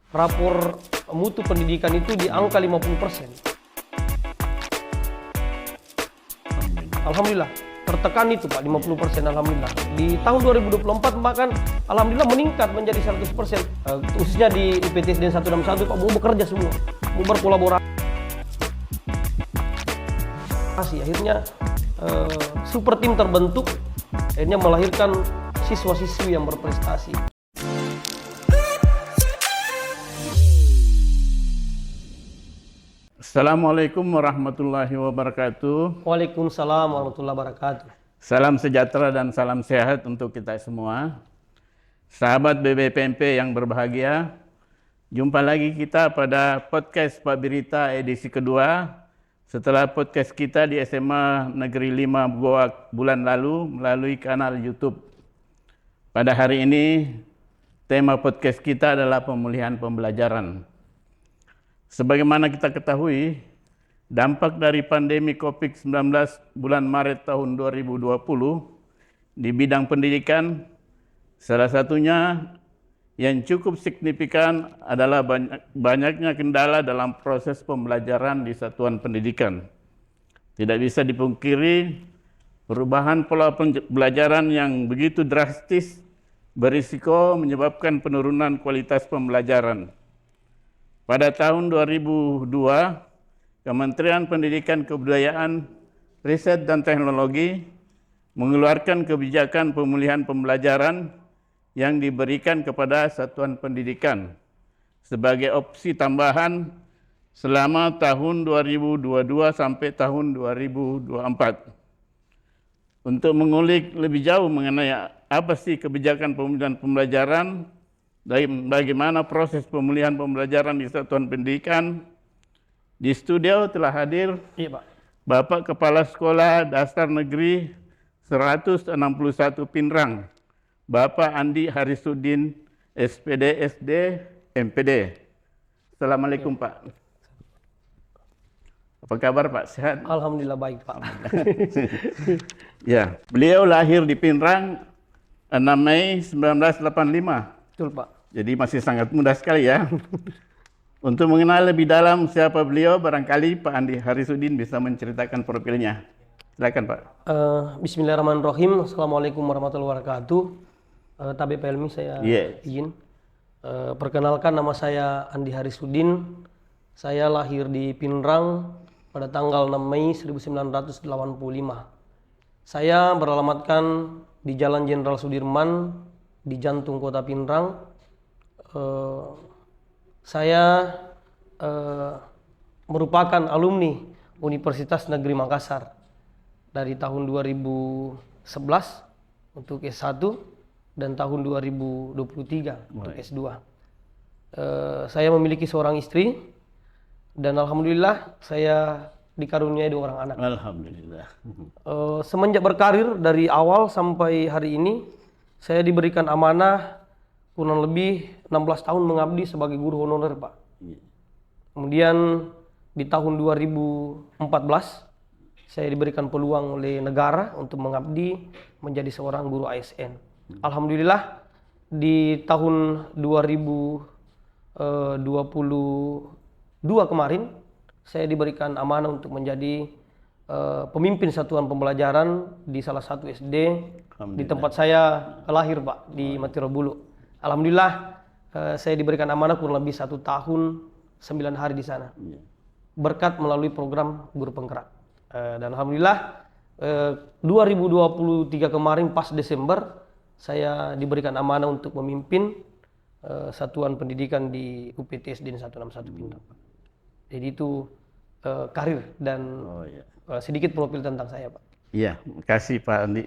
rapor mutu pendidikan itu di angka 50%. Alhamdulillah, tertekan itu Pak, 50%, alhamdulillah. Di tahun 2024 bahkan alhamdulillah meningkat menjadi 100%. Khususnya di UPTSDN 161 Pak, mau bekerja semua, mau berkolaborasi. Akhirnya super tim terbentuk, akhirnya melahirkan siswa-siswi yang berprestasi. Assalamualaikum warahmatullahi wabarakatuh. Waalaikumsalam warahmatullahi wabarakatuh. Salam sejahtera dan salam sehat untuk kita semua. Sahabat BBPMP yang berbahagia, jumpa lagi kita pada podcast Pak Birita edisi kedua. Setelah podcast kita di SMA Negeri 5 Goa bulan lalu melalui kanal YouTube. Pada hari ini, tema podcast kita adalah pemulihan pembelajaran. Sebagaimana kita ketahui, dampak dari pandemi COVID-19 bulan Maret tahun 2020 di bidang pendidikan, salah satunya yang cukup signifikan adalah banyaknya kendala dalam proses pembelajaran di satuan pendidikan. Tidak bisa dipungkiri, perubahan pola pembelajaran yang begitu drastis berisiko menyebabkan penurunan kualitas pembelajaran. Pada tahun 2002, Kementerian Pendidikan Kebudayaan, Riset dan Teknologi mengeluarkan kebijakan pemulihan pembelajaran yang diberikan kepada satuan pendidikan sebagai opsi tambahan selama tahun 2022 sampai tahun 2024. Untuk mengulik lebih jauh mengenai apa sih kebijakan pemulihan pembelajaran, bagaimana proses pemulihan pembelajaran di satuan pendidikan, di studio telah hadir Iya Pak. Bapak Kepala Sekolah Dasar Negeri 161 Pinrang, Bapak Andi Harisuddin, SPD, SD, MPD. Assalamualaikum Pak. Apa kabar Pak? Sehat? Alhamdulillah baik Pak. Ya, beliau lahir di Pinrang 6 Mei 1985. Betul Pak. Jadi masih sangat muda sekali ya. Untuk mengenal lebih dalam siapa beliau, barangkali Pak Andi Harisuddin bisa menceritakan profilnya. Silakan Pak. Bismillahirrahmanirrahim. Assalamualaikum warahmatullahi wabarakatuh. Tabe Pelmi saya izin. Perkenalkan, nama saya Andi Harisuddin. Saya lahir di Pinrang pada tanggal 6 Mei 1985. Saya beralamatkan di Jalan Jenderal Sudirman di jantung kota Pinrang. Saya merupakan alumni Universitas Negeri Makassar dari tahun 2011 untuk S1 dan tahun 2023 untuk S2. Saya memiliki seorang istri dan alhamdulillah saya dikaruniai 2 orang anak. Alhamdulillah. Semenjak berkarir dari awal sampai hari ini, saya diberikan amanah kurang lebih 16 tahun mengabdi sebagai guru honorer Pak. Kemudian di tahun 2014 saya diberikan peluang oleh negara untuk mengabdi menjadi seorang guru ASN. Alhamdulillah di tahun 2022 kemarin saya diberikan amanah untuk menjadi pemimpin satuan pembelajaran di salah satu SD di tempat saya lahir Pak, di Matirobulu. Alhamdulillah saya diberikan amanah kurang lebih 1 tahun 9 hari di sana. Berkat melalui program guru penggerak. Dan alhamdulillah 2023 kemarin pas Desember saya diberikan amanah untuk memimpin satuan pendidikan di UPTSDN 161 Pinrang. Jadi itu karir dan sedikit profil tentang saya Pak. Iya, makasih Pak Andi.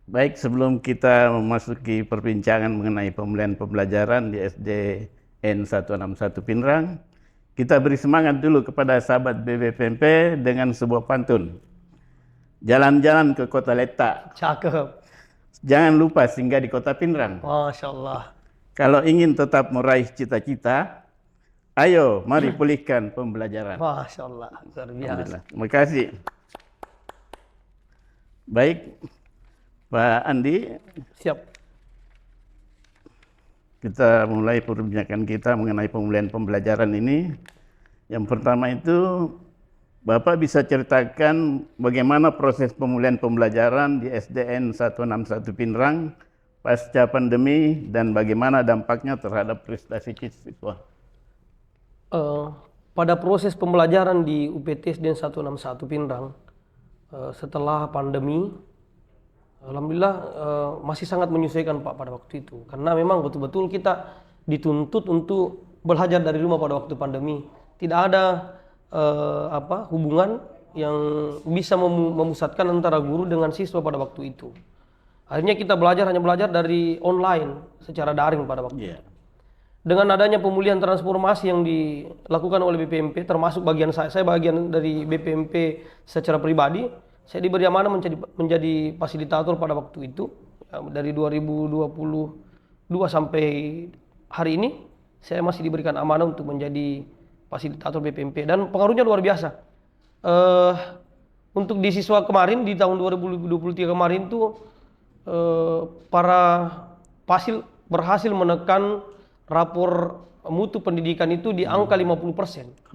Baik, sebelum kita memasuki perbincangan mengenai pemulihan pembelajaran di SDN 161 Pinrang, kita beri semangat dulu kepada sahabat BBPMP dengan sebuah pantun. Jalan-jalan ke kota Letak. Cakep. Jangan lupa singgah di kota Pinrang. Masya Allah. Kalau ingin tetap meraih cita-cita, ayo mari pulihkan pembelajaran. Masya Allah, luar biasa. Terima kasih. Baik, Pak Andi. Siap. kita mulai perbincangan kita mengenai pemulihan pembelajaran ini. Yang pertama itu, Bapak bisa ceritakan bagaimana proses pemulihan pembelajaran di SDN 161 Pinrang pasca pandemi dan bagaimana dampaknya terhadap prestasi siswa. Pada proses pembelajaran di UPT SDN 161 Pinrang, setelah pandemi, alhamdulillah masih sangat menyesuaikan Pak pada waktu itu. Karena memang betul-betul kita dituntut untuk belajar dari rumah pada waktu pandemi. Tidak ada hubungan yang bisa memusatkan antara guru dengan siswa pada waktu itu. Akhirnya kita hanya belajar dari online secara daring pada waktu itu. Dengan adanya pemulihan transformasi yang dilakukan oleh BPMP, termasuk bagian saya bagian dari BPMP secara pribadi, saya diberi amanah menjadi fasilitator pada waktu itu. Dari 2022 sampai hari ini, saya masih diberikan amanah untuk menjadi fasilitator BPMP dan pengaruhnya luar biasa. Untuk di siswa kemarin di tahun 2023 kemarin tuh para fasil berhasil menekan rapor mutu pendidikan itu di angka 50%.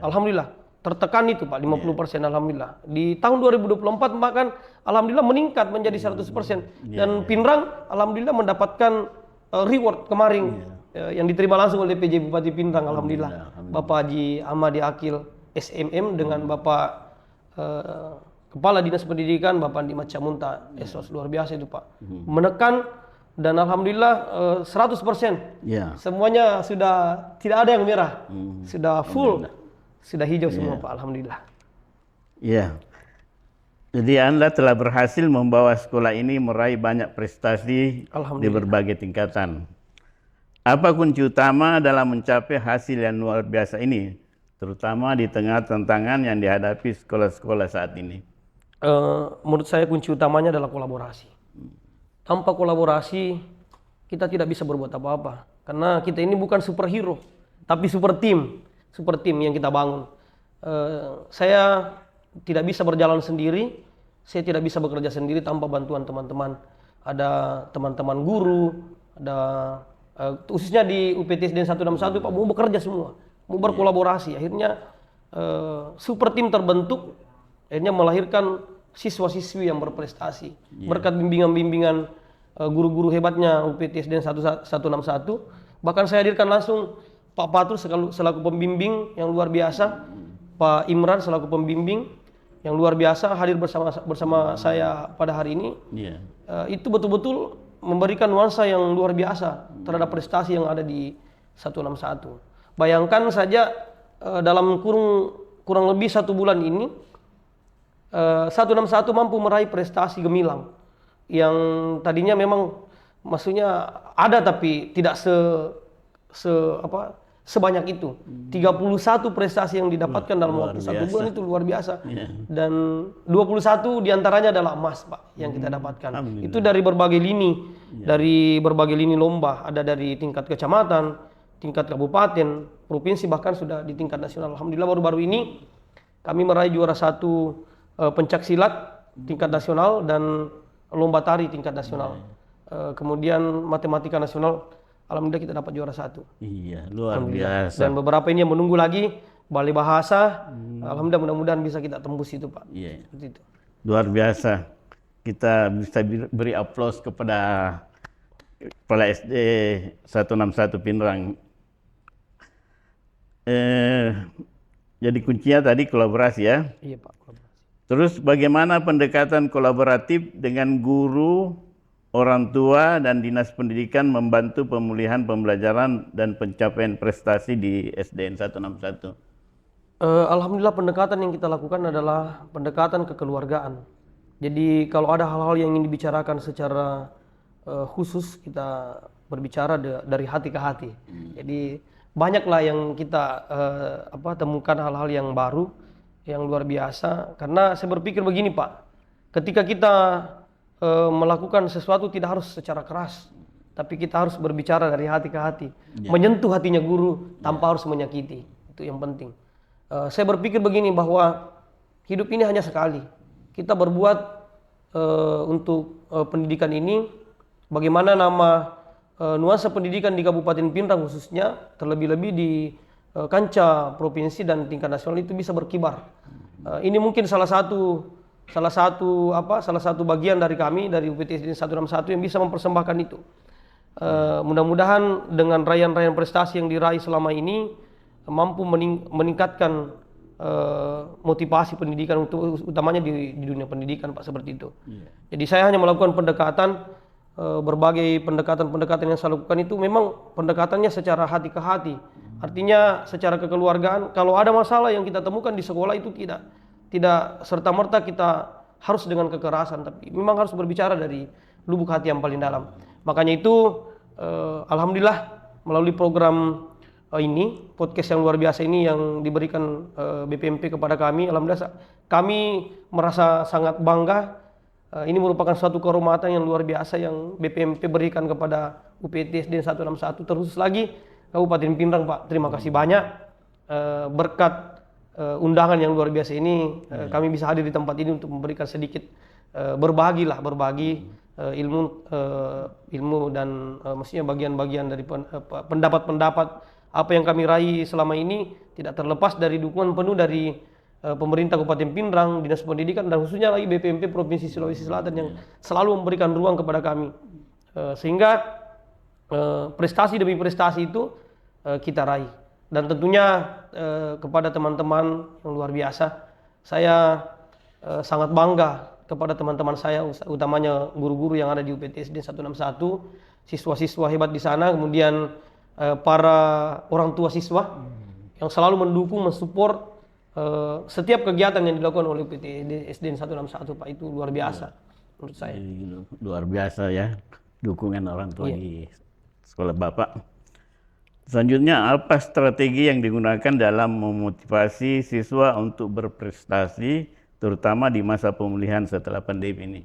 Alhamdulillah. Tertekan itu Pak, 50%. Alhamdulillah. Di tahun 2024 bahkan alhamdulillah meningkat menjadi 100%. Dan Pinrang alhamdulillah mendapatkan reward kemarin yang diterima langsung oleh PJ Bupati Pinrang. Alhamdulillah. Bapak Haji Ahmadi Akil SMM dengan Bapak Kepala Dinas Pendidikan Bapak Andi Macamunta Esos. Luar biasa itu Pak. Menekan dan alhamdulillah 100%. Semuanya sudah tidak ada yang merah. Sudah full. Sudah hijau semua Pak. Alhamdulillah. Iya. Jadi Anda telah berhasil membawa sekolah ini meraih banyak prestasi di berbagai tingkatan. Apa kunci utama dalam mencapai hasil yang luar biasa ini, terutama di tengah tantangan yang dihadapi sekolah-sekolah saat ini? Menurut saya kunci utamanya adalah kolaborasi. Tanpa kolaborasi kita tidak bisa berbuat apa-apa. Karena kita ini bukan superhero, tapi super tim yang kita bangun. Saya tidak bisa berjalan sendiri, saya tidak bisa bekerja sendiri tanpa bantuan teman-teman. Ada teman-teman guru, ada khususnya di UPT SDN 161 Pak, mau bekerja semua, mau berkolaborasi. Akhirnya super tim terbentuk, akhirnya melahirkan siswa-siswi yang berprestasi. Berkat bimbingan-bimbingan guru-guru hebatnya UPT SDN 161, bahkan saya hadirkan langsung Pak Patul selaku pembimbing yang luar biasa, Pak Imran selaku pembimbing yang luar biasa hadir bersama saya pada hari ini. Itu betul-betul memberikan nuansa yang luar biasa terhadap prestasi yang ada di 161. Bayangkan saja dalam kurang lebih 1 bulan ini 161 mampu meraih prestasi gemilang yang tadinya memang maksudnya ada tapi tidak sebanyak itu. 31 prestasi yang didapatkan dalam waktu 1 bulan itu luar biasa. Dan 21 diantaranya adalah emas Pak yang kita dapatkan. Itu dari berbagai lini, dari berbagai lini lomba. Ada dari tingkat kecamatan, tingkat kabupaten, provinsi, bahkan sudah di tingkat nasional. Alhamdulillah baru-baru ini kami meraih juara 1 pencak silat tingkat nasional dan lomba tari tingkat nasional. Kemudian matematika nasional, alhamdulillah kita dapat juara 1. Iya, luar biasa. Dan beberapa ini yang menunggu lagi, balai bahasa, alhamdulillah mudah-mudahan bisa kita tembus itu Pak. Iya. Seperti itu. Luar biasa. Kita bisa beri aplaus kepada Kepala SD 161 Pinrang. Jadi kuncinya tadi kolaborasi ya. Iya Pak, kolaborasi. Terus bagaimana pendekatan kolaboratif dengan guru, orang tua, dan dinas pendidikan membantu pemulihan pembelajaran dan pencapaian prestasi di SDN 161? Alhamdulillah pendekatan yang kita lakukan adalah pendekatan kekeluargaan. Jadi kalau ada hal-hal yang ingin dibicarakan secara khusus, kita berbicara dari hati ke hati. Jadi banyaklah yang kita temukan hal-hal yang baru, yang luar biasa. Karena saya berpikir begini Pak, ketika kita melakukan sesuatu tidak harus secara keras, tapi kita harus berbicara dari hati ke hati, menyentuh hatinya guru tanpa harus menyakiti. Itu yang penting. Saya berpikir begini bahwa hidup ini hanya sekali. Kita berbuat untuk pendidikan ini, bagaimana nama nuansa pendidikan di Kabupaten Pindrang khususnya, terlebih-lebih di kancah provinsi dan tingkat nasional itu bisa berkibar. Ini mungkin salah satu bagian dari kami dari UPTSD 161 yang bisa mempersembahkan itu. Mudah-mudahan dengan raihan-raihan prestasi yang diraih selama ini mampu meningkatkan motivasi pendidikan utamanya di dunia pendidikan, Pak, seperti itu. Jadi saya hanya melakukan pendekatan, berbagai pendekatan yang saya lakukan itu memang pendekatannya secara hati ke hati. Artinya secara kekeluargaan, kalau ada masalah yang kita temukan di sekolah itu tidak serta-merta kita harus dengan kekerasan, tapi memang harus berbicara dari lubuk hati yang paling dalam. Makanya itu alhamdulillah melalui program ini, podcast yang luar biasa ini yang diberikan BPMP kepada kami, alhamdulillah kami merasa sangat bangga. Ini merupakan suatu kehormatan yang luar biasa yang BPMP berikan kepada UPTSD 161, terkhusus lagi Kabupaten Pindrang, Pak. Terima kasih banyak. Berkat undangan yang luar biasa ini, kami bisa hadir di tempat ini untuk memberikan sedikit berbagi ilmu dan maksudnya bagian-bagian dari pendapat-pendapat apa yang kami raih selama ini, tidak terlepas dari dukungan penuh dari pemerintah Kabupaten Pindrang, Dinas Pendidikan, dan khususnya lagi BPMP Provinsi Sulawesi Selatan yang selalu memberikan ruang kepada kami. Sehingga prestasi demi prestasi itu kita raih. Dan tentunya kepada teman-teman yang luar biasa, saya sangat bangga kepada teman-teman saya, utamanya guru-guru yang ada di UPTSD 161, siswa-siswa hebat di sana, kemudian para orang tua siswa yang selalu mendukung, mensupport setiap kegiatan yang dilakukan oleh UPTSD 161, Pak. Itu luar biasa menurut saya. Luar biasa ya dukungan orang tua di sekolah Bapak. Selanjutnya, apa strategi yang digunakan dalam memotivasi siswa untuk berprestasi, terutama di masa pemulihan setelah pandemi ini?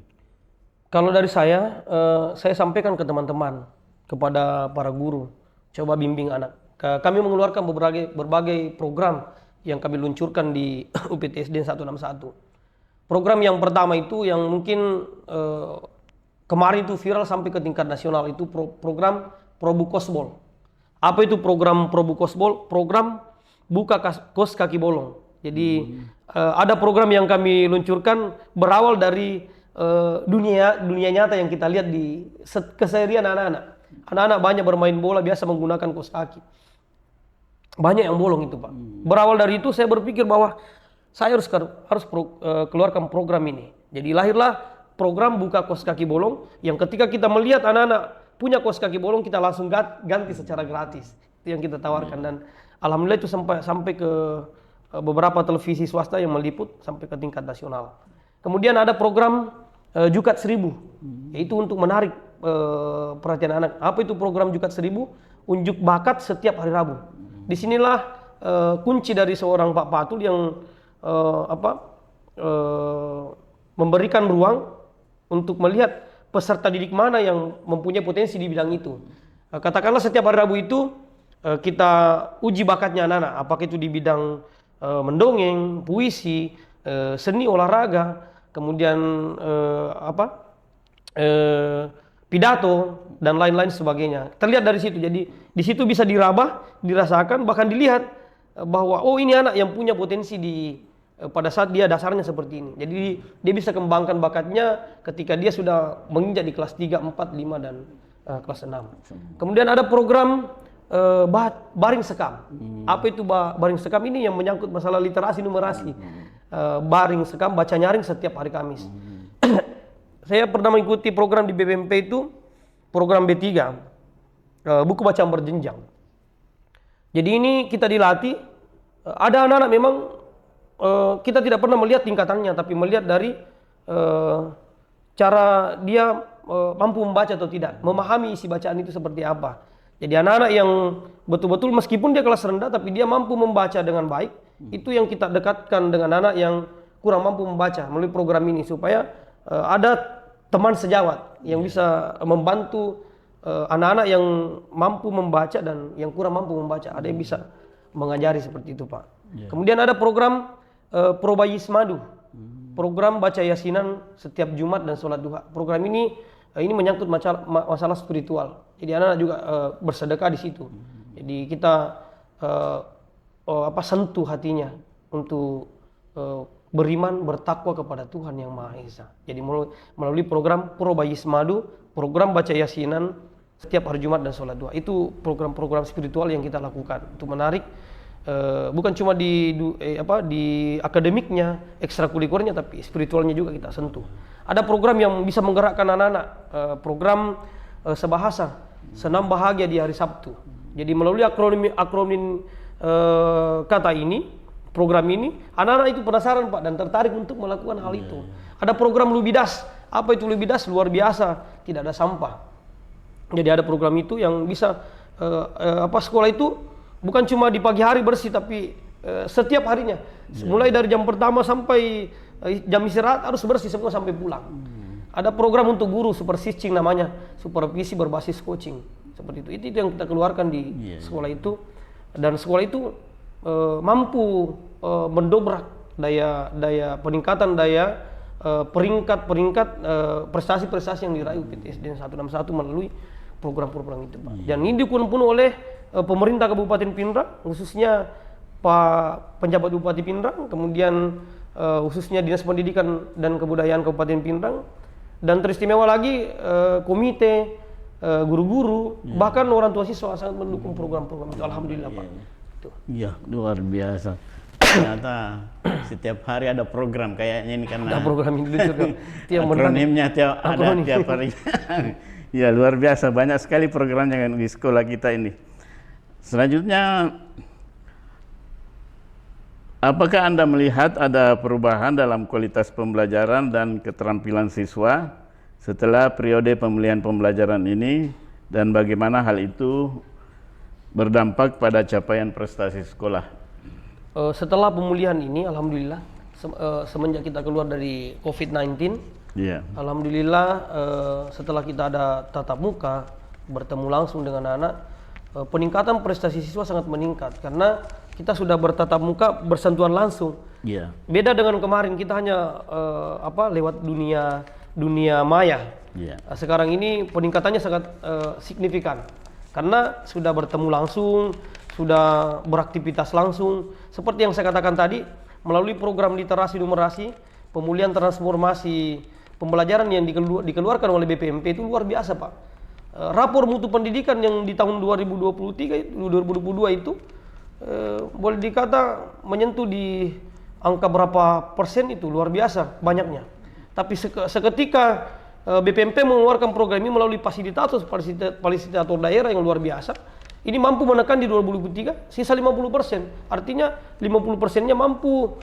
Kalau dari saya sampaikan ke teman-teman, kepada para guru, coba bimbing anak. Kami mengeluarkan berbagai program yang kami luncurkan di UPTSD 161. Program yang pertama itu yang mungkin kemarin itu viral sampai ke tingkat nasional, itu program Probukosbol. Apa itu program Probukosbol? Program buka kos kaki bolong. Jadi ada program yang kami luncurkan berawal dari dunia nyata yang kita lihat di keseharian anak-anak. Anak-anak banyak bermain bola biasa menggunakan kos kaki. Banyak yang bolong itu, Pak. Berawal dari itu saya berpikir bahwa saya harus keluarkan program ini. Jadi lahirlah program buka kos kaki bolong yang ketika kita melihat anak-anak punya kos kaki bolong, kita langsung ganti secara gratis. Itu yang kita tawarkan, dan alhamdulillah itu sampai ke beberapa televisi swasta yang meliput sampai ke tingkat nasional. Kemudian ada program Jukat 1000, yaitu untuk menarik perhatian anak. Apa itu program Jukat 1000? Unjuk bakat setiap hari Rabu. Disinilah kunci dari seorang Pak Patul yang memberikan ruang untuk melihat peserta didik mana yang mempunyai potensi di bidang itu. Katakanlah setiap hari Rabu itu kita uji bakatnya anak-anak, apakah itu di bidang mendongeng, puisi, seni, olahraga, kemudian pidato dan lain-lain sebagainya. Terlihat dari situ. Jadi di situ bisa diraba, dirasakan, bahkan dilihat bahwa oh ini anak yang punya potensi pada saat dia dasarnya seperti ini. Jadi dia bisa kembangkan bakatnya ketika dia sudah menginjak di kelas 3, 4, 5 dan kelas 6. Kemudian ada program baring sekam. Apa itu baring sekam? Ini yang menyangkut masalah literasi numerasi. Baring sekam, baca nyaring setiap hari Kamis. Saya pernah mengikuti program di BPMP itu, program B3, buku bacaan berjenjang. Jadi ini kita dilatih, ada anak-anak memang kita tidak pernah melihat tingkatannya, tapi melihat dari cara dia mampu membaca atau tidak, memahami isi bacaan itu seperti apa. Jadi anak-anak yang betul-betul meskipun dia kelas rendah, tapi dia mampu membaca dengan baik, itu yang kita dekatkan dengan anak yang kurang mampu membaca melalui program ini, supaya ada teman sejawat yang bisa membantu anak-anak yang mampu membaca dan yang kurang mampu membaca. Ada yang bisa mengajari seperti itu, Pak. Kemudian ada program Probayismadu, program baca yasinan setiap Jumat dan sholat duha. Program ini menyangkut masalah spiritual. Jadi anak-anak juga bersedekah di situ. Jadi kita sentuh hatinya untuk beriman, bertakwa kepada Tuhan Yang Maha Esa. Jadi melalui program Probayismadu, program baca yasinan setiap hari Jumat dan sholat duha. Itu program-program spiritual yang kita lakukan untuk menarik bukan cuma di akademiknya, ekstrakurikulernya, tapi spiritualnya juga kita sentuh. Ada program yang bisa menggerakkan anak-anak, program sebahasa, senam bahagia di hari Sabtu. Jadi melalui akronim kata ini, program ini, anak-anak itu penasaran Pak dan tertarik untuk melakukan hal itu. Ada program Lubidas. Apa itu Lubidas? Luar biasa, tidak ada sampah. Jadi ada program itu yang bisa sekolah itu bukan cuma di pagi hari bersih, tapi setiap harinya. Mulai dari jam pertama sampai jam istirahat harus bersih semua sampai pulang. Ada program untuk guru, super teaching namanya, supervisi berbasis coaching. Seperti itu. Itu yang kita keluarkan di sekolah itu. Dan sekolah itu mampu mendobrak peningkatan peringkat prestasi-prestasi yang diraih UPTSD 161 melalui program-program itu, Pak. Dan ini didukung pun oleh pemerintah Kabupaten Pindrang, khususnya Pak Penjabat Bupati Pindrang, kemudian khususnya Dinas Pendidikan dan Kebudayaan Kabupaten Pindrang, dan teristimewa lagi komite guru-guru, bahkan orang tua siswa sangat mendukung program-program itu. Alhamdulillah, Pak. Iya, luar biasa. Ternyata setiap hari ada program kayaknya ini karena ada program ini juga. Akronimnya tiap hari. Ya, luar biasa, banyak sekali program yang di sekolah kita ini. Selanjutnya, apakah Anda melihat ada perubahan dalam kualitas pembelajaran dan keterampilan siswa setelah periode pemilihan pembelajaran ini, dan bagaimana hal itu berdampak pada capaian prestasi sekolah? Setelah pemulihan ini, alhamdulillah, semenjak kita keluar dari COVID-19, alhamdulillah setelah kita ada tatap muka, bertemu langsung dengan anak, peningkatan prestasi siswa sangat meningkat karena kita sudah bertatap muka, bersentuhan langsung. Beda dengan kemarin, kita hanya lewat dunia maya. Sekarang ini peningkatannya sangat signifikan karena sudah bertemu langsung, sudah beraktivitas langsung. Seperti yang saya katakan tadi, melalui program literasi numerasi, pemulihan transformasi pembelajaran yang dikeluarkan oleh BPMP itu luar biasa, Pak. Rapor mutu pendidikan yang di tahun 2022 itu boleh dikata menyentuh di angka berapa persen, itu luar biasa banyaknya. Tapi seketika BPMP mengeluarkan program ini melalui fasilitator daerah yang luar biasa, ini mampu menekan di 2023 sisa 50%. Artinya 50%-nya mampu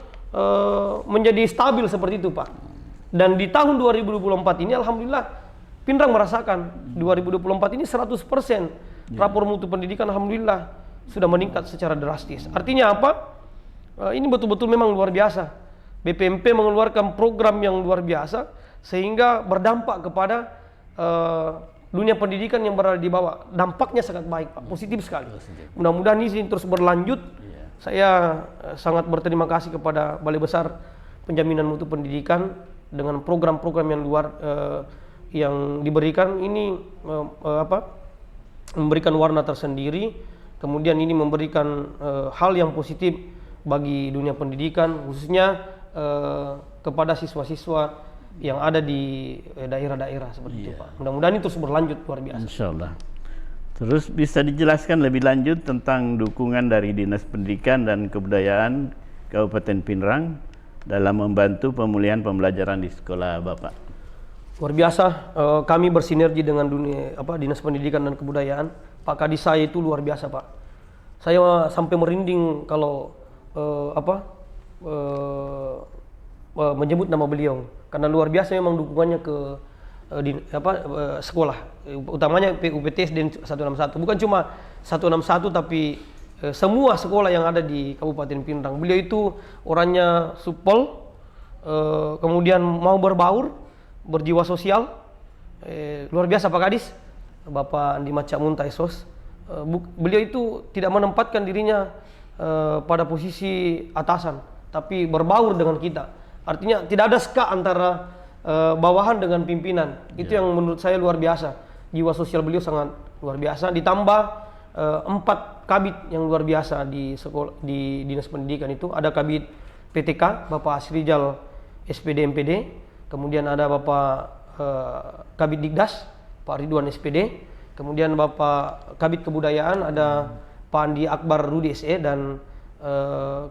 menjadi stabil seperti itu, Pak. Dan di tahun 2024 ini alhamdulillah Pindrang merasakan 2024 ini 100% rapor mutu pendidikan alhamdulillah sudah meningkat secara drastis. Artinya apa? Ini betul-betul memang luar biasa. BPMP mengeluarkan program yang luar biasa sehingga berdampak kepada dunia pendidikan yang berada di bawah. Dampaknya sangat baik, Pak, positif sekali. Mudah-mudahan ini terus berlanjut. Saya sangat berterima kasih kepada Balai Besar Penjaminan Mutu Pendidikan dengan program-program yang luar yang diberikan ini memberikan warna tersendiri. Kemudian ini memberikan hal yang positif bagi dunia pendidikan, khususnya kepada siswa-siswa yang ada di daerah-daerah seperti itu, Pak. Mudah-mudahan itu terus berlanjut luar biasa. Insyaallah. Terus bisa dijelaskan lebih lanjut tentang dukungan dari Dinas Pendidikan dan Kebudayaan Kabupaten Pindrang dalam membantu pemulihan pembelajaran di sekolah Bapak? Luar biasa, kami bersinergi dengan Dinas Pendidikan dan Kebudayaan. Pak Kadis saya itu luar biasa, Pak. Saya sampai merinding kalau menyebut nama beliau karena luar biasa memang dukungannya ke sekolah, utamanya UPTSD 161. Bukan cuma 161 tapi semua sekolah yang ada di Kabupaten Pindrang. Beliau itu orangnya supel, kemudian mau berbaur, berjiwa sosial, luar biasa Pak Kadis, Bapak Andi Maca Muntaisos. Beliau itu tidak menempatkan dirinya pada posisi atasan, tapi berbaur dengan kita. Artinya tidak ada ska antara bawahan dengan pimpinan. Itu yang menurut saya luar biasa. Jiwa sosial beliau sangat luar biasa. Ditambah 4 kabid yang luar biasa di sekolah, di dinas pendidikan itu. Ada kabid PTK Bapak Asrijal SPD MPD, kemudian ada Bapak kabid Dikdas Pak Ridwan SPD, kemudian Bapak kabid kebudayaan ada Pak Andi Akbar Rudi SE, dan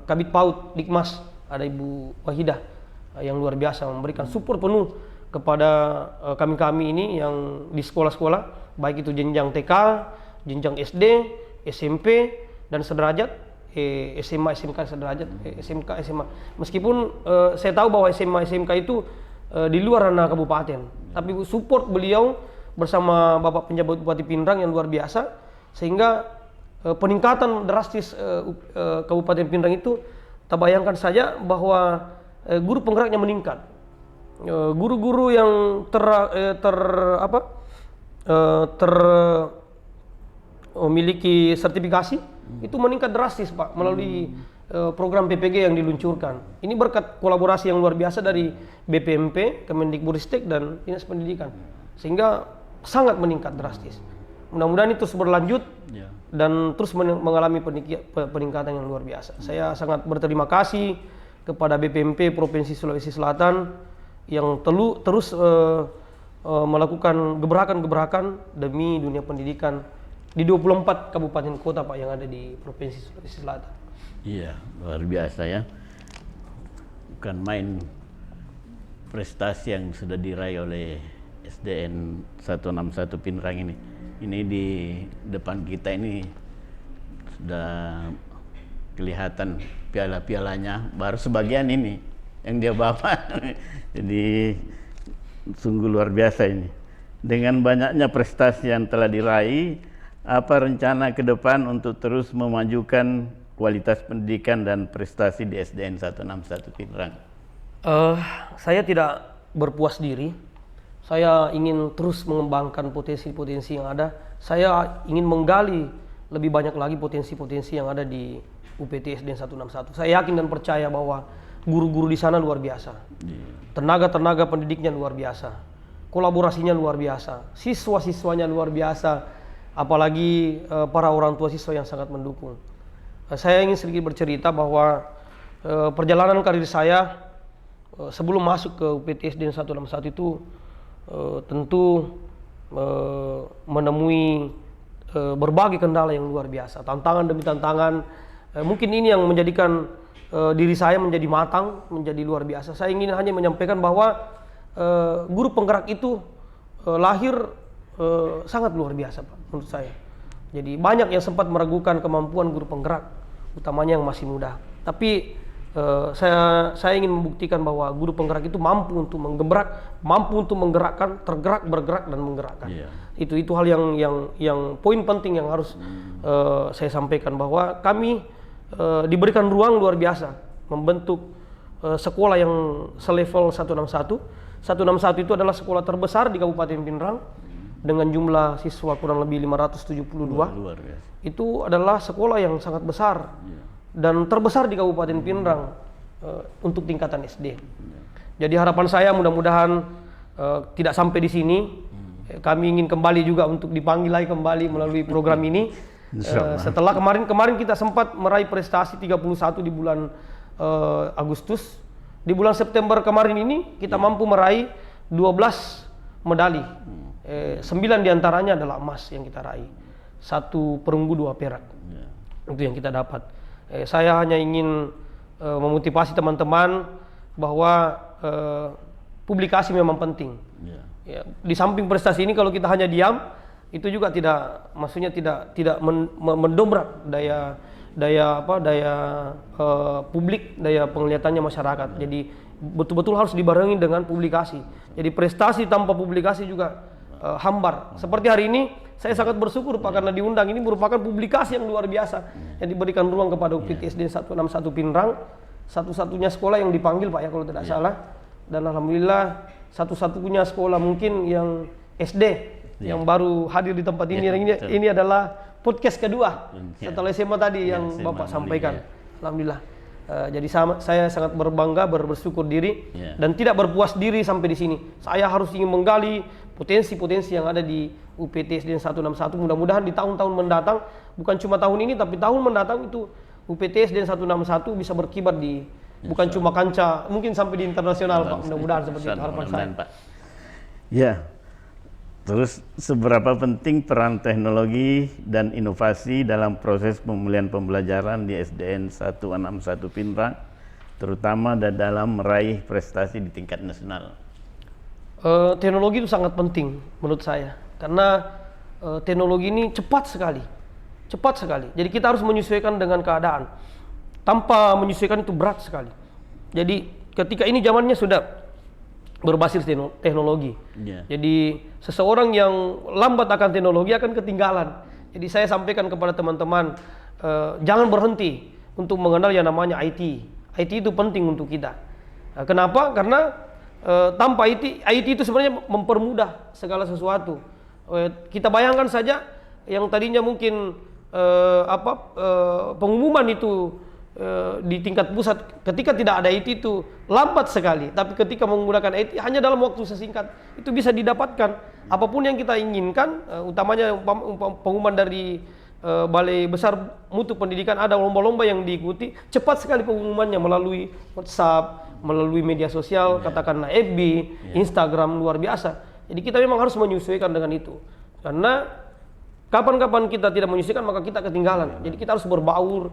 kabid PAUD Dikmas ada Ibu Wahidah yang luar biasa memberikan support penuh kepada kami-kami ini yang di sekolah-sekolah, baik itu jenjang TK, jenjang SD, SMP, dan sederajat, SMA, SMK, sederajat, SMK, SMA. Meskipun saya tahu bahwa SMA, SMK itu di luar ranah kabupaten, tapi support beliau bersama Bapak Penjabat Bupati Pindrang yang luar biasa, sehingga peningkatan drastis Kabupaten Pindrang itu, tak bayangkan saja bahwa guru penggeraknya meningkat. Guru-guru yang memiliki sertifikasi itu meningkat drastis, Pak, melalui program PPG yang diluncurkan. Ini berkat kolaborasi yang luar biasa dari BPMP, Kemendikbudristek, dan Dinas Pendidikan, sehingga sangat meningkat drastis. Mudah-mudahan itu terus berlanjut dan terus mengalami peningkatan yang luar biasa. Saya sangat berterima kasih kepada BPMP Provinsi Sulawesi Selatan yang terus melakukan gebrakan-gebrakan demi dunia pendidikan di 24 kabupaten kota, Pak, yang ada di Provinsi Sulawesi Selatan. Iya, luar biasa ya. Bukan main prestasi yang sudah diraih oleh SDN 161 Pindrang ini. Ini di depan kita ini sudah kelihatan piala-pialanya, baru sebagian ini yang dia bawa. Jadi sungguh luar biasa ini. Dengan banyaknya prestasi yang telah diraih, apa rencana ke depan untuk terus memajukan kualitas pendidikan dan prestasi di SDN 161 Pindrang? Saya tidak berpuas diri. Saya ingin terus mengembangkan potensi-potensi yang ada. Saya ingin menggali lebih banyak lagi potensi-potensi yang ada di UPT SDN 161. Saya yakin dan percaya bahwa guru-guru di sana luar biasa. Tenaga-tenaga pendidiknya luar biasa. Kolaborasinya luar biasa. Siswa-siswanya luar biasa. Apalagi para orang tua siswa yang sangat mendukung. Saya ingin sedikit bercerita bahwa perjalanan karir saya sebelum masuk ke UPT SDN 161 itu tentu menemui berbagai kendala yang luar biasa, tantangan demi tantangan. Mungkin ini yang menjadikan diri saya menjadi matang, menjadi luar biasa. Saya ingin hanya menyampaikan bahwa guru penggerak itu lahir sangat luar biasa, Pak, menurut saya. Jadi banyak yang sempat meragukan kemampuan guru penggerak, utamanya yang masih muda. Tapi saya ingin membuktikan bahwa guru penggerak itu mampu untuk menggebrak, mampu untuk menggerakkan, tergerak, bergerak, dan menggerakkan. Itu hal yang poin penting yang harus saya sampaikan, bahwa kami diberikan ruang luar biasa membentuk sekolah yang selevel 161. 161 itu adalah sekolah terbesar di Kabupaten Pindrang dengan jumlah siswa kurang lebih 572. Itu adalah sekolah yang sangat besar dan terbesar di Kabupaten Pindrang untuk tingkatan SD. Jadi harapan saya mudah-mudahan tidak sampai di sini. Kami ingin kembali juga untuk dipanggil lagi kembali melalui program ini. Setelah kemarin kita sempat meraih prestasi 31 di bulan Agustus. Di bulan September kemarin ini kita mampu meraih 12 medali. 9 diantaranya adalah emas yang kita raih. 1 perunggu 2 perak. Itu yang kita dapat. Saya hanya ingin memotivasi teman-teman bahwa publikasi memang penting. Ya, di samping prestasi ini kalau kita hanya diam, itu juga tidak, maksudnya tidak mendobrak daya publik, daya penglihatannya masyarakat. Jadi betul-betul harus dibarengi dengan publikasi. Jadi prestasi tanpa publikasi juga hambar. Seperti hari ini saya sangat bersyukur, Pak, karena diundang. Ini merupakan publikasi yang luar biasa yang diberikan ruang kepada UPT SD 161 Pindrang, satu-satunya sekolah yang dipanggil, Pak, ya, kalau tidak salah. Dan alhamdulillah satu-satunya sekolah mungkin yang SD yang baru hadir di tempat ini. Ini adalah podcast kedua setelah SMA tadi yang Bapak sampaikan. Alhamdulillah. Jadi saya sangat berbangga, bersyukur diri dan tidak berpuas diri sampai di sini. Saya harus ingin menggali, potensi-potensi yang ada di UPTSDN 161. Mudah-mudahan di tahun-tahun mendatang, bukan cuma tahun ini tapi tahun mendatang itu UPTSDN 161 bisa berkibar di bukan cuma kancah, mungkin sampai di internasional Pak. Mudah-mudahan seperti itu harapan saya. Pak. Ya. Terus seberapa penting peran teknologi dan inovasi dalam proses pemulihan pembelajaran di SDN 161 Pinrang, terutama dalam meraih prestasi di tingkat nasional? Teknologi itu sangat penting menurut saya, karena teknologi ini cepat sekali. Jadi kita harus menyesuaikan dengan keadaan. Tanpa menyesuaikan itu berat sekali. Jadi ketika ini zamannya sudah berbasis teknologi. Jadi seseorang yang lambat akan teknologi akan ketinggalan. Jadi saya sampaikan kepada teman-teman, jangan berhenti untuk mengenal yang namanya IT. IT itu penting untuk kita. Kenapa? Karena tanpa IT itu sebenarnya mempermudah segala sesuatu. Kita bayangkan saja yang tadinya mungkin pengumuman itu di tingkat pusat, ketika tidak ada IT itu lambat sekali, tapi ketika menggunakan IT hanya dalam waktu sesingkat itu bisa didapatkan apapun yang kita inginkan. Utamanya pengumuman dari Balai Besar Mutu Pendidikan, ada lomba-lomba yang diikuti, cepat sekali pengumumannya melalui WhatsApp, melalui media sosial, katakanlah FB, Instagram, luar biasa. Jadi kita memang harus menyesuaikan dengan itu, karena kapan-kapan kita tidak menyesuaikan maka kita ketinggalan. Jadi kita harus berbaur.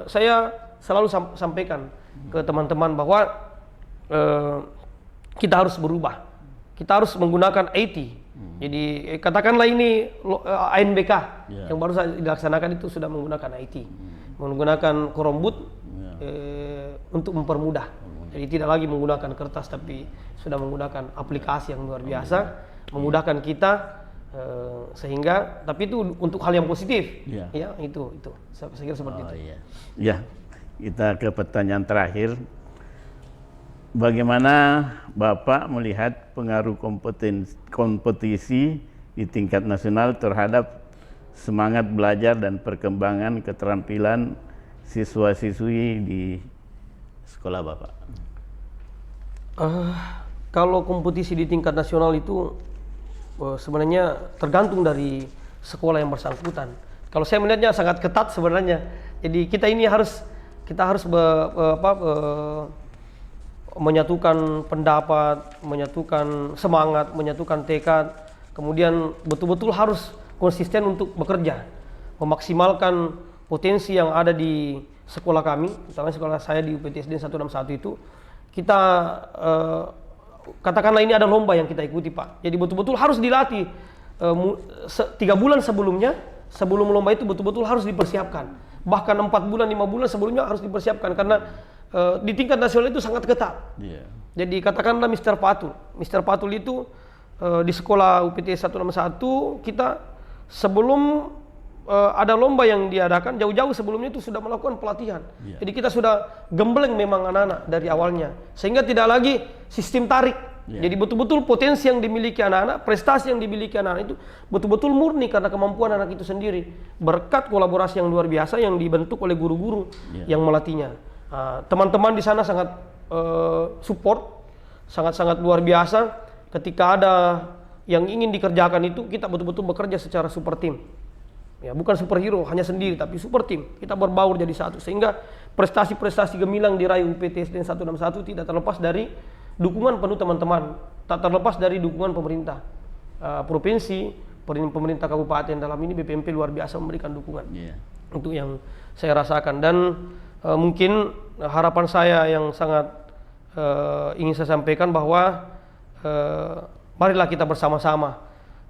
Saya selalu sampaikan ke teman-teman bahwa kita harus berubah, kita harus menggunakan IT. Jadi katakanlah ini ANBK yang baru saja dilaksanakan itu sudah menggunakan IT, menggunakan Chromebook untuk mempermudah. Jadi tidak lagi menggunakan kertas tapi sudah menggunakan aplikasi yang luar biasa, memudahkan kita. Sehingga, tapi itu untuk hal yang positif, ya itu saya kira seperti itu. Ya, kita ke pertanyaan terakhir. Bagaimana Bapak melihat pengaruh kompetisi di tingkat nasional terhadap semangat belajar dan perkembangan keterampilan siswa-siswi di sekolah Bapak? Kalau kompetisi di tingkat nasional itu sebenarnya tergantung dari sekolah yang bersangkutan. Kalau saya melihatnya sangat ketat sebenarnya. Jadi kita harus menyatukan pendapat, menyatukan semangat, menyatukan tekad. Kemudian betul-betul harus konsisten untuk bekerja, memaksimalkan potensi yang ada di sekolah kami, misalnya sekolah saya di UPTSDN 161 itu. Kita katakanlah ini ada lomba yang kita ikuti Pak, jadi betul-betul harus dilatih 3 bulan sebelumnya, sebelum lomba itu betul-betul harus dipersiapkan, bahkan 4 bulan 5 bulan sebelumnya harus dipersiapkan, karena di tingkat nasional itu sangat ketat. Jadi katakanlah Mr. Patul itu di sekolah UPT 161 kita sebelum ada lomba yang diadakan, jauh-jauh sebelumnya itu sudah melakukan pelatihan. Jadi kita sudah gembleng memang anak-anak dari awalnya, sehingga tidak lagi sistem tarik. Jadi betul-betul potensi yang dimiliki anak-anak, prestasi yang dimiliki anak-anak itu betul-betul murni karena kemampuan anak itu sendiri, berkat kolaborasi yang luar biasa yang dibentuk oleh guru-guru yang melatihnya. Teman-teman di sana sangat support, sangat-sangat luar biasa. Ketika ada yang ingin dikerjakan itu, kita betul-betul bekerja secara super team. Ya, bukan superhero hanya sendiri, tapi super team. Kita berbaur jadi satu, sehingga prestasi-prestasi gemilang diraih UPTSDN 161 tidak terlepas dari dukungan penuh teman-teman, tak terlepas dari dukungan pemerintah provinsi, pemerintah kabupaten, dalam ini BPMP luar biasa memberikan dukungan. Untuk yang saya rasakan. Dan mungkin harapan saya yang sangat ingin saya sampaikan bahwa marilah kita bersama-sama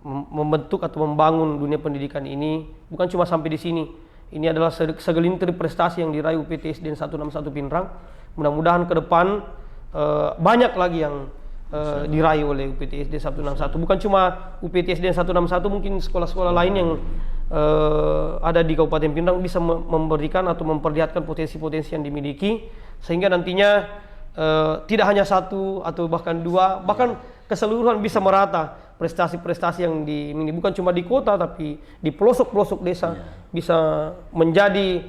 membentuk atau membangun dunia pendidikan ini, bukan cuma sampai di sini. Ini adalah segelintir prestasi yang diraih UPTSDN 161 Pinrang. Mudah-mudahan ke depan banyak lagi yang diraih oleh UPTSDN 161. Bukan cuma UPTSDN 161, mungkin sekolah-sekolah lain yang ada di Kabupaten Pinrang bisa memberikan atau memperlihatkan potensi-potensi yang dimiliki, sehingga nantinya tidak hanya 1 atau bahkan 2, bahkan keseluruhan bisa merata prestasi-prestasi yang dimiliki, bukan cuma di kota tapi di pelosok-pelosok desa bisa menjadi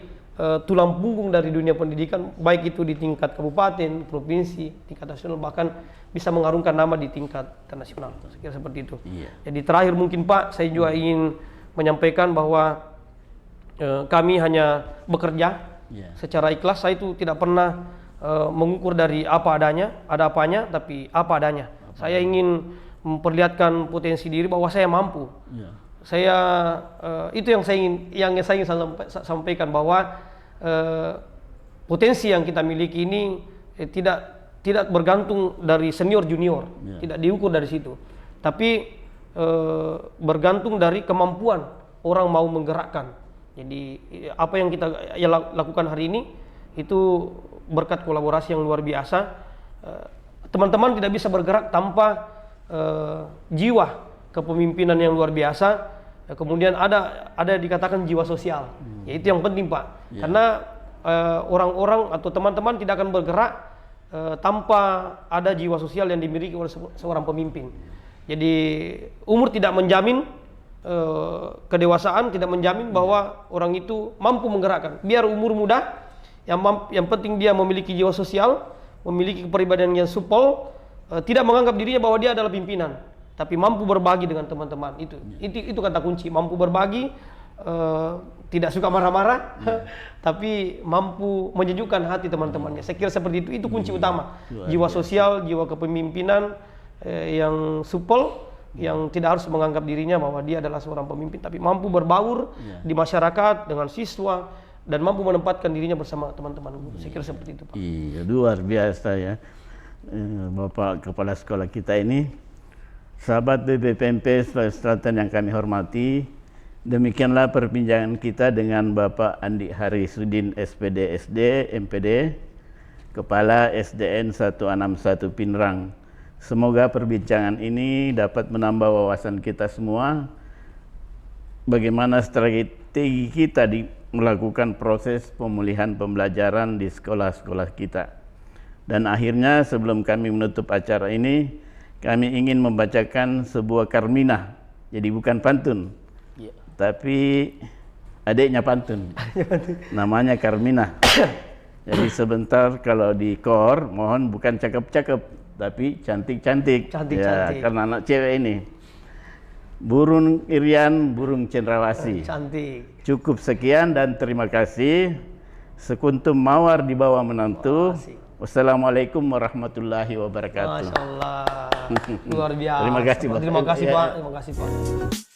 tulang punggung dari dunia pendidikan, baik itu di tingkat kabupaten, provinsi, tingkat nasional, bahkan bisa mengharumkan nama di tingkat internasional. Saya kira seperti itu. Jadi terakhir mungkin Pak, saya juga ingin menyampaikan bahwa kami hanya bekerja secara ikhlas. Saya itu tidak pernah mengukur dari apa adanya, ada apanya, tapi apa adanya. Saya ingin memperlihatkan potensi diri bahwa saya mampu. Saya itu yang saya ingin sampaikan, bahwa potensi yang kita miliki ini tidak bergantung dari senior junior, tidak diukur dari situ, tapi bergantung dari kemampuan orang mau menggerakkan. Jadi apa yang kita lakukan hari ini itu berkat kolaborasi yang luar biasa. Teman-teman tidak bisa bergerak tanpa jiwa kepemimpinan yang luar biasa. Kemudian ada dikatakan jiwa sosial, yaitu yang penting Pak. Karena orang-orang atau teman-teman tidak akan bergerak tanpa ada jiwa sosial yang dimiliki oleh seorang pemimpin. Jadi umur tidak menjamin, kedewasaan tidak menjamin bahwa orang itu mampu menggerakkan. Biar umur muda, yang penting dia memiliki jiwa sosial, memiliki kepribadian yang supel, tidak menganggap dirinya bahwa dia adalah pimpinan, tapi mampu berbagi dengan teman-teman. Itu kata kunci, mampu berbagi, tidak suka marah-marah, tapi mampu menyejukkan hati teman-temannya. Saya kira seperti itu kunci utama. Jiwa sosial, jiwa kepemimpinan yang supel, yang tidak harus menganggap dirinya bahwa dia adalah seorang pemimpin, tapi mampu berbaur di masyarakat dengan siswa dan mampu menempatkan dirinya bersama teman-teman guru. Saya kira seperti itu Pak. Iya, luar biasa ya. Bapak Kepala Sekolah kita ini, sahabat BPPMP Sulawesi Selatan yang kami hormati, demikianlah perbincangan kita dengan Bapak Andi Harisudin SPD SD MPD, Kepala SDN 161 Pinrang. Semoga perbincangan ini dapat menambah wawasan kita semua bagaimana strategi kita melakukan proses pemulihan pembelajaran di sekolah-sekolah kita. Dan akhirnya sebelum kami menutup acara ini, kami ingin membacakan sebuah karminah. Jadi bukan pantun, tapi adiknya pantun. Namanya karminah. Jadi sebentar kalau di kor, mohon bukan cakep-cakep, tapi cantik-cantik. Ya, karena anak cewek ini. Burung Irian, burung cendrawasih. Cantik. Cukup sekian dan terima kasih. Sekuntum mawar di bawah menantu. Wassalamualaikum warahmatullahi wabarakatuh. Masya Allah. Luar biasa. Terima kasih Pak. Terima kasih Pak. Terima kasih Pak.